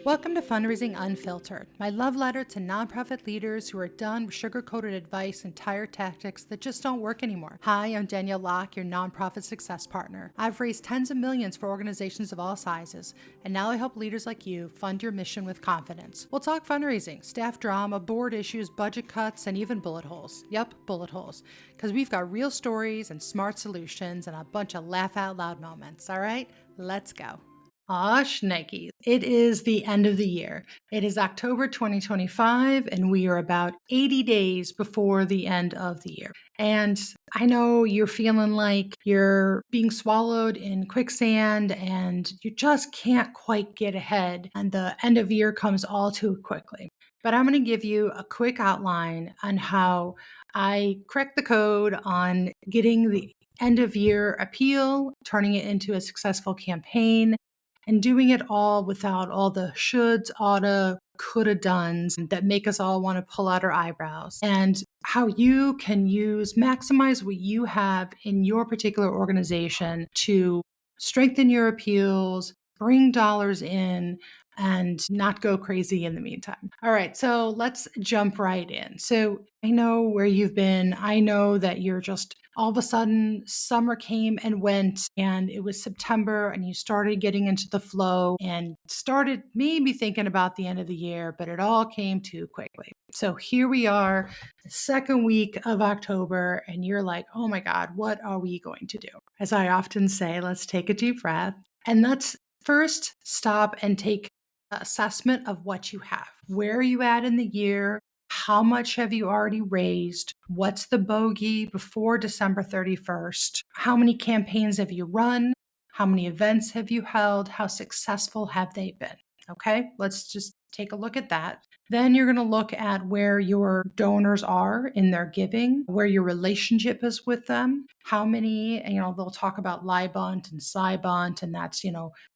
Welcome to Fundraising Unfiltered, my love letter to nonprofit leaders who are done with sugar-coated advice and tired tactics that just don't work anymore. Hi, I'm Danielle Locke, your nonprofit success partner. I've raised tens of millions for organizations of all sizes, and now I help leaders like you fund your mission with confidence. We'll talk fundraising, staff drama, board issues, budget cuts, and even bullet holes. Yep, bullet holes. Because we've got real stories and smart solutions and a bunch of laugh out loud moments. All right, let's go. Aw, shnikes. It is the end of the year. It is October 2025, and we are about 80 days before the end of the year. And I know you're feeling like you're being swallowed in quicksand and you just can't quite get ahead, and the end of the year comes all too quickly. But I'm going to give you a quick outline on how I cracked the code on getting the end of year appeal, turning it into a successful campaign, and doing it all without all the shoulds, oughta, coulda dones that make us all want to pull out our eyebrows, and how you can maximize what you have in your particular organization to strengthen your appeals, bring dollars in, and not go crazy in the meantime. All right, so let's jump right in. So I know where you've been. I know that you're just all of a sudden summer came and went, and it was September, and you started getting into the flow and started maybe thinking about the end of the year, but it all came too quickly. So here we are, the second week of October, and you're like, oh my God, what are we going to do? As I often say, let's take a deep breath and let's first stop and take assessment of what you have. Where are you at in the year? How much have you already raised? What's the bogey before December 31st? How many campaigns have you run? How many events have you held? How successful have they been? Okay, let's just take a look at that. Then you're going to look at where your donors are in their giving, where your relationship is with them, how many, they'll talk about LIBUNT and SIBUNT, and that's,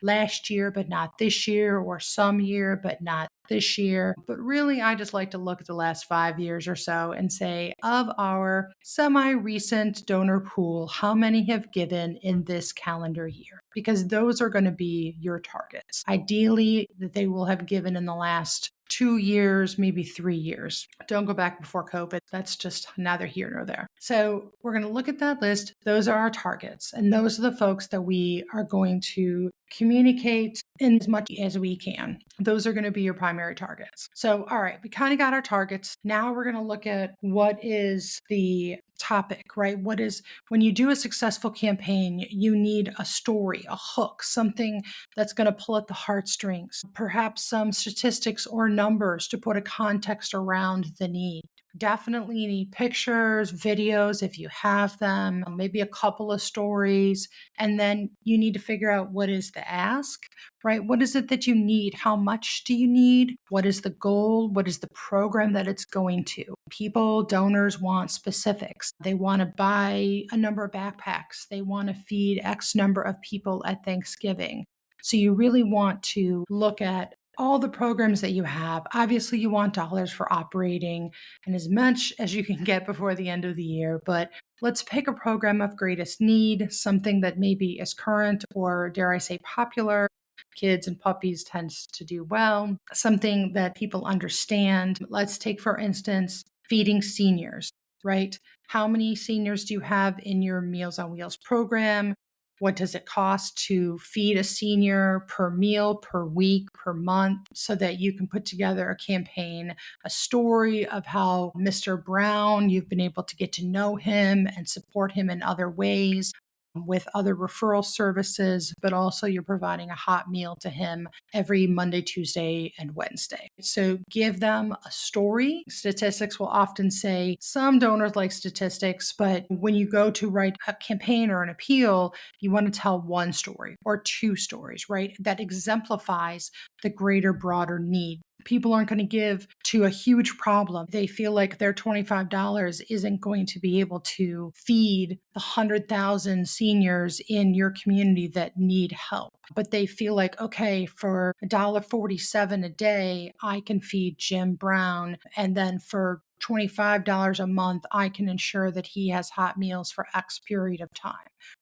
last year, but not this year, or some year, but not this year. But really, I just like to look at the last 5 years or so and say, of our semi recent donor pool, how many have given in this calendar year? Because those are going to be your targets. Ideally, that they will have given in the last 2 years, maybe 3 years. Don't go back before COVID. That's just neither here nor there. So we're going to look at that list. Those are our targets. And those are the folks that we are going to communicate in as much as we can. Those are going to be your primary targets. So, all right, we kind of got our targets. Now we're going to look at what is the topic, right? What is, when you do a successful campaign, you need a story, a hook, something that's going to pull at the heartstrings, perhaps some statistics or numbers to put a context around the need. Definitely need pictures, videos if you have them, maybe a couple of stories. And then you need to figure out what is the ask, right? What is it that you need? How much do you need? What is the goal? What is the program that it's going to? People, donors want specifics. They want to buy a number of backpacks. They want to feed X number of people at Thanksgiving. So you really want to look at all the programs that you have. Obviously, you want dollars for operating and as much as you can get before the end of the year, but let's pick a program of greatest need, something that maybe is current or, dare I say, popular. Kids and puppies tends to do well, something that people understand. Let's take, for instance, feeding seniors, right? How many seniors do you have in your Meals on Wheels program? What does it cost to feed a senior per meal, per week, per month, so that you can put together a campaign, a story of how Mr. Brown, you've been able to get to know him and support him in other ways with other referral services, but also you're providing a hot meal to him every Monday, Tuesday, and Wednesday. So give them a story. Statistics will often say some donors like statistics, but when you go to write a campaign or an appeal, you want to tell one story or two stories, right? That exemplifies the greater, broader need. People aren't going to give to a huge problem. They feel like their $25 isn't going to be able to feed the 100,000 seniors in your community that need help. But they feel like, okay, for $1.47 a day, I can feed Jim Brown. And then for $25 a month, I can ensure that he has hot meals for X period of time,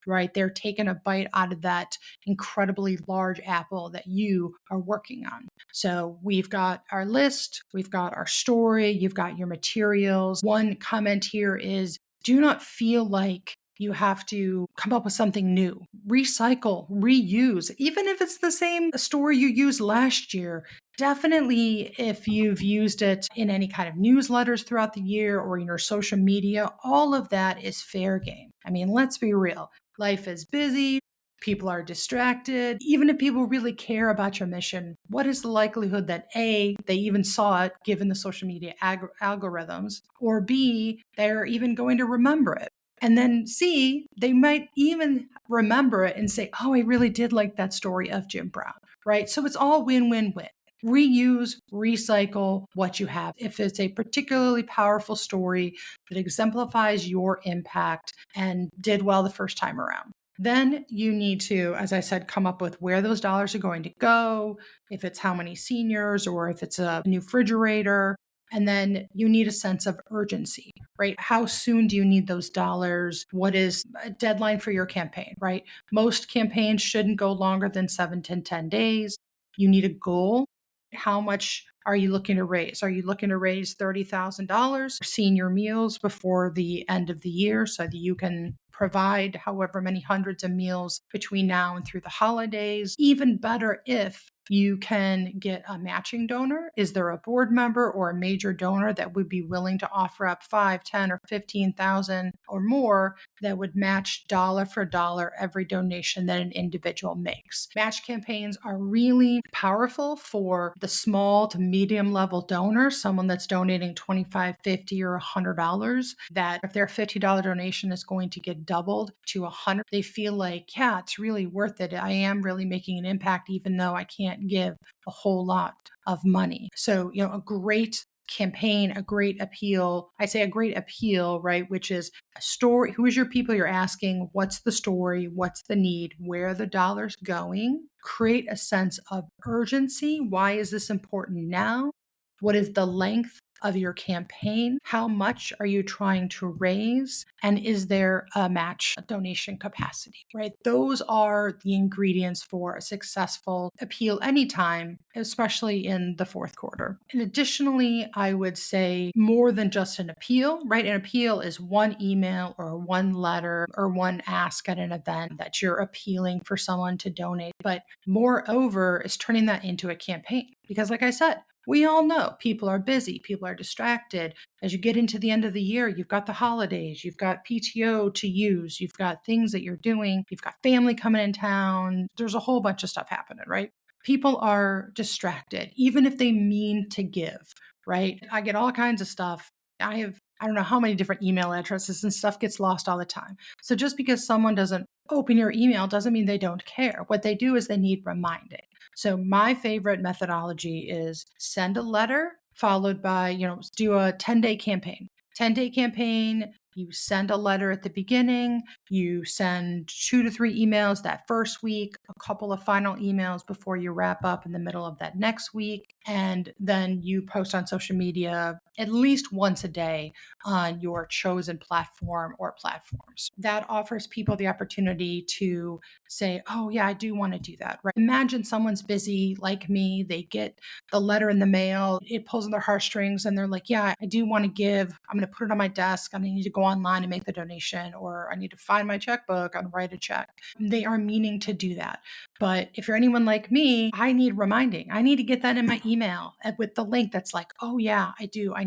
right? They're taking a bite out of that incredibly large apple that you are working on. So we've got our list, we've got our story, you've got your materials. One comment here is, do not feel like you have to come up with something new. Recycle, reuse, even if it's the same story you used last year. Definitely, if you've used it in any kind of newsletters throughout the year or in your social media, all of that is fair game. I mean, let's be real. Life is busy. People are distracted. Even if people really care about your mission, what is the likelihood that A, they even saw it given the social media algorithms, or B, they're even going to remember it? And then C, they might even remember it and say, oh, I really did like that story of Jim Brown, right? So it's all win-win-win. Reuse, recycle what you have. If it's a particularly powerful story that exemplifies your impact and did well the first time around, then you need to, as I said, come up with where those dollars are going to go, if it's how many seniors or if it's a new refrigerator. And then you need a sense of urgency, right? How soon do you need those dollars? What is a deadline for your campaign, right? Most campaigns shouldn't go longer than 7 to 10 days. You need a goal. How much are you looking to raise? Are you looking to raise $30,000 for senior meals before the end of the year so that you can provide however many hundreds of meals between now and through the holidays? Even better if you can get a matching donor. Is there a board member or a major donor that would be willing to offer up 5, 10, or 15,000 or more that would match dollar for dollar every donation that an individual makes? Match campaigns are really powerful for the small to medium level donor, someone that's donating $25, $50, or $100, that if their $50 donation is going to get doubled to $100, they feel like, yeah, it's really worth it. I am really making an impact, even though I can't give a whole lot of money. So, a great campaign, a great appeal. I say a great appeal, right? Which is a story. Who is your people you're asking? What's the story? What's the need? Where are the dollars going? Create a sense of urgency. Why is this important now? What is the length of your campaign? How much are you trying to raise? And is there a match donation capacity, right? Those are the ingredients for a successful appeal anytime, especially in the fourth quarter. And additionally, I would say more than just an appeal, right? An appeal is one email or one letter or one ask at an event that you're appealing for someone to donate. But moreover is turning that into a campaign. Because like I said, we all know people are busy, people are distracted. As you get into the end of the year, you've got the holidays, you've got PTO to use, you've got things that you're doing, you've got family coming in town. There's a whole bunch of stuff happening, right? People are distracted, even if they mean to give, right? I get all kinds of stuff. I don't know how many different email addresses, and stuff gets lost all the time. So just because someone doesn't open your email doesn't mean they don't care. What they do is they need reminding. So my favorite methodology is send a letter followed by, do a 10-day campaign. 10-day campaign, you send a letter at the beginning, you send 2 to 3 emails that first week, a couple of final emails before you wrap up in the middle of that next week, and then you post on social media at least once a day on your chosen platform or platforms. That offers people the opportunity to say, oh yeah, I do want to do that, right? Imagine someone's busy like me, they get the letter in the mail, it pulls on their heartstrings and they're like, yeah, I do want to give. I'm going to put it on my desk. I need to go online and make the donation, or I need to find my checkbook and write a check. They are meaning to do that. But if you're anyone like me, I need reminding. I need to get that in my email with the link that's like, oh yeah, I do. I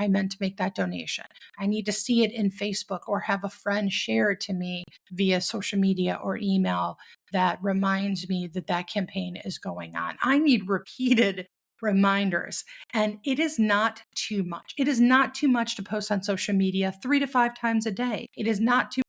meant to make that donation. I need to see it in Facebook or have a friend share it to me via social media or email that reminds me that that campaign is going on. I need repeated reminders. And it is not too much. It is not too much to post on social media 3 to 5 times a day. It is not too